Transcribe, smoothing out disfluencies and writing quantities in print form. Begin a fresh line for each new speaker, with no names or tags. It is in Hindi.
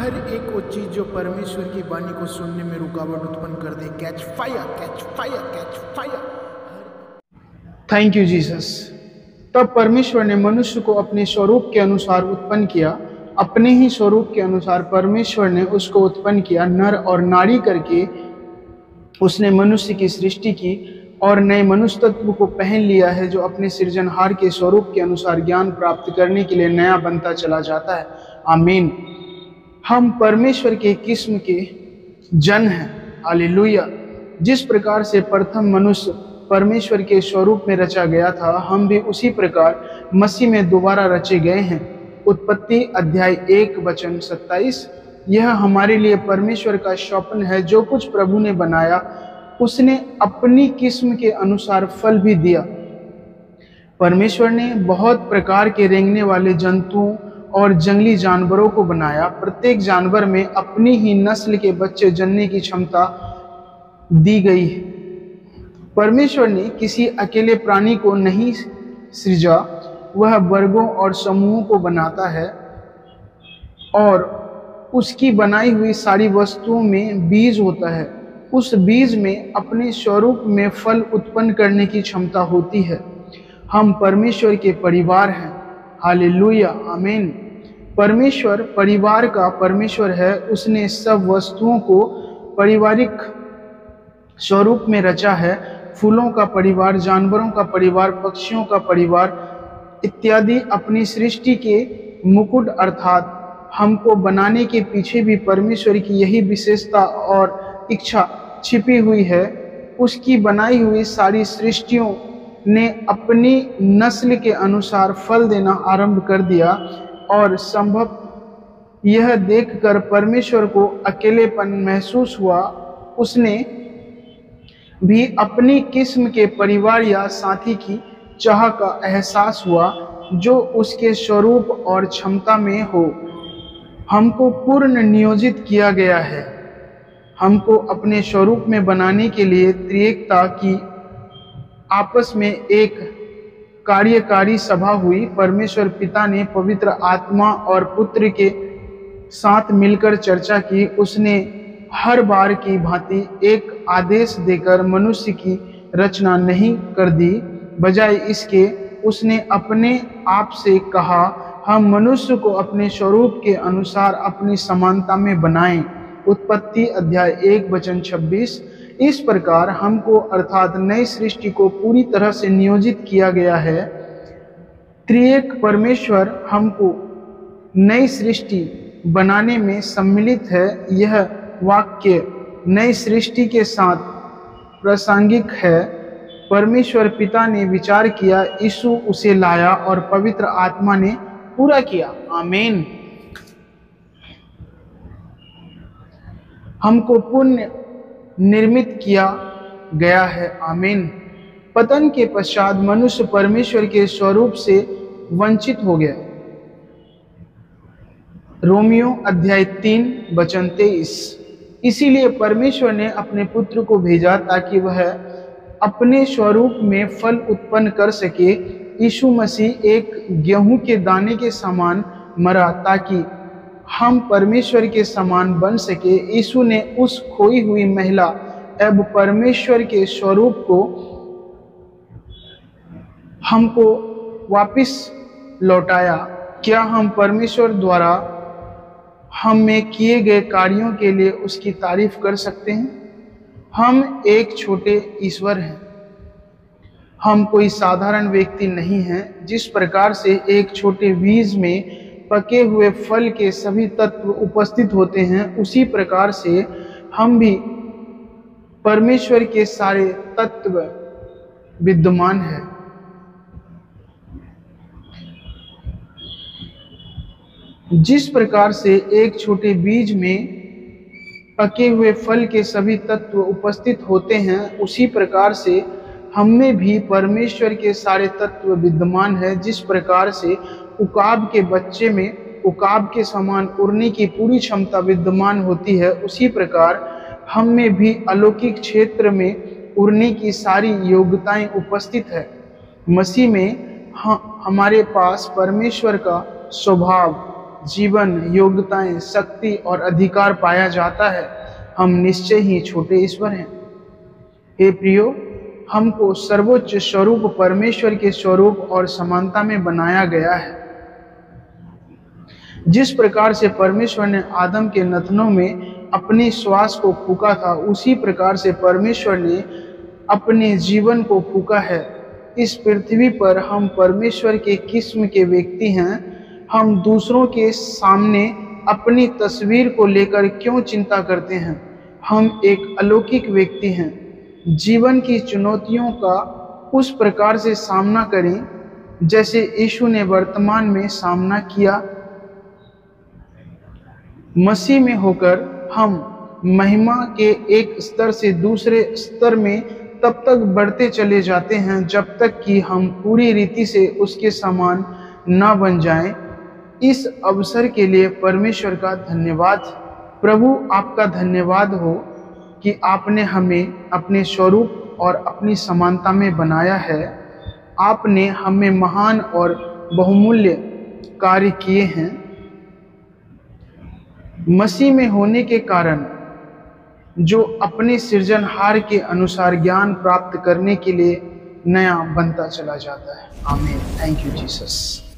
हर एक वो चीज जो परमेश्वर की वाणी को सुनने में रुकावट उत्पन्न कर दे, catch fire, catch fire, catch fire.
Thank you Jesus. तब परमेश्वर ने मनुष्य को अपने स्वरूप के अनुसार उत्पन्न किया, अपने ही स्वरूप के अनुसार परमेश्वर ने उसको उत्पन्न किया, नर और नारी करके उसने मनुष्य की सृष्टि की और नए मनुष्य तत्व को पहन लिया है, जो अपने सृजनहार के स्वरूप के अनुसार ज्ञान प्राप्त करने के लिए नया बनता चला जाता है। आमीन। हम परमेश्वर के किस्म के जन हैं। हालेलुया। जिस प्रकार से प्रथम मनुष्य परमेश्वर के स्वरूप में रचा गया था, हम भी उसी प्रकार मसीह में दोबारा रचे गए हैं। उत्पत्ति अध्याय 1:27। यह हमारे लिए परमेश्वर का स्वप्न है। जो कुछ प्रभु ने बनाया उसने अपनी किस्म के अनुसार फल भी दिया। परमेश्वर ने बहुत प्रकार के रेंगने वाले जंतुओं और जंगली जानवरों को बनाया। प्रत्येक जानवर में अपनी ही नस्ल के बच्चे जनने की क्षमता दी गई है। परमेश्वर ने किसी अकेले प्राणी को नहीं सृजा, वह वर्गों और समूहों को बनाता है और उसकी बनाई हुई सारी वस्तुओं में बीज होता है। उस बीज में अपने स्वरूप में फल उत्पन्न करने की क्षमता होती है। हम परमेश्वर के परिवार हैं। हालेलुया, आमीन। परमेश्वर परिवार का परमेश्वर है। उसने सब वस्तुओं को पारिवारिक स्वरूप में रचा है। फूलों का परिवार, जानवरों का परिवार, पक्षियों का परिवार इत्यादि। अपनी सृष्टि के मुकुट अर्थात हमको बनाने के पीछे भी परमेश्वर की यही विशेषता और इच्छा छिपी हुई है। उसकी बनाई हुई सारी सृष्टियों ने अपनी नस्ल के अनुसार फल देना आरंभ कर दिया और संभव यह देखकर परमेश्वर को अकेलेपन महसूस हुआ। उसने भी अपनी किस्म के परिवार या साथी की चाह का एहसास हुआ जो उसके स्वरूप और क्षमता में हो। हमको पूर्ण नियोजित किया गया है। हमको अपने स्वरूप में बनाने के लिए त्रिएकता की आपस में एक कार्यकारी सभा हुई। परमेश्वर पिता ने पवित्र आत्मा और पुत्र के साथ मिलकर चर्चा की। उसने हर बार की भांति एक आदेश देकर मनुष्य की रचना नहीं कर दी। बजाय इसके उसने अपने आप से कहा, हम मनुष्य को अपने स्वरूप के अनुसार अपनी समानता में बनाएं। उत्पत्ति अध्याय 1:26। इस प्रकार हमको अर्थात नई सृष्टि को पूरी तरह से नियोजित किया गया है। त्रिएक परमेश्वर हमको नई सृष्टि बनाने में सम्मिलित है। यह वाक्य नई सृष्टि के साथ प्रासंगिक है। परमेश्वर पिता ने विचार किया, यीशु उसे लाया और पवित्र आत्मा ने पूरा किया। आमीन। हमको पुण्य निर्मित किया गया है। आमीन। पतन के पश्चात मनुष्य परमेश्वर के स्वरूप से वंचित हो गया। रोमियो अध्याय 3:23। इसीलिए परमेश्वर ने अपने पुत्र को भेजा ताकि वह अपने स्वरूप में फल उत्पन्न कर सके। यीशु मसीह एक गेहूं के दाने के समान मरा ताकि हम परमेश्वर के समान बन सके। यीशु ने उस खोई हुई महिला अब परमेश्वर के स्वरूप को हमको वापस लौटाया। क्या हम परमेश्वर द्वारा हम में किए गए कार्यों के लिए उसकी तारीफ कर सकते हैं? हम एक छोटे ईश्वर हैं। हम कोई साधारण व्यक्ति नहीं हैं। जिस प्रकार से एक छोटे बीज में पके हुए फल के सभी तत्व उपस्थित होते हैं, उसी प्रकार से हम भी परमेश्वर के सारे तत्व विद्यमान हैं। जिस प्रकार से एक छोटे बीज में पके हुए फल के सभी तत्व उपस्थित होते हैं, उसी प्रकार से हम में भी परमेश्वर के सारे तत्व विद्यमान हैं। जिस प्रकार से उकाब के बच्चे में उकाब के समान उड़ने की पूरी क्षमता विद्यमान होती है, उसी प्रकार हम में भी अलौकिक क्षेत्र में उड़ने की सारी योग्यताएं उपस्थित है। मसीह में हमारे पास परमेश्वर का स्वभाव जीवन, योग्यताएं, शक्ति और अधिकार पाया जाता है, हम निश्चय ही छोटे ईश्वर हैं। हे प्रियो, हमको सर्वोच्च स्वरूप परमेश्वर के स्वरूप और समानता में बनाया गया है। जिस प्रकार से परमेश्वर ने आदम के नथनों में अपने श्वास को फूंका था, उसी प्रकार से परमेश्वर ने अपने जीवन को फूंका है। इस पृथ्वी पर हम परमेश्वर के किस्म के व्यक्ति हैं। हम दूसरों के सामने अपनी तस्वीर को लेकर क्यों चिंता करते हैं? हम एक अलौकिक व्यक्ति हैं। जीवन की चुनौतियों का उस प्रकार से सामना करें जैसे यीशु ने वर्तमान में सामना किया। मसीह में होकर हम महिमा के एक स्तर से दूसरे स्तर में तब तक बढ़ते चले जाते हैं जब तक कि हम पूरी रीति से उसके समान न बन जाएं। इस अवसर के लिए परमेश्वर का धन्यवाद। प्रभु, आपका धन्यवाद हो कि आपने हमें अपने स्वरूप और अपनी समानता में बनाया है। आपने हमें महान और बहुमूल्य कार्य किए हैं। मसीह में होने के कारण जो अपने सृजनहार के अनुसार ज्ञान प्राप्त करने के लिए नया बनता चला जाता है। आमीन। Thank you Jesus.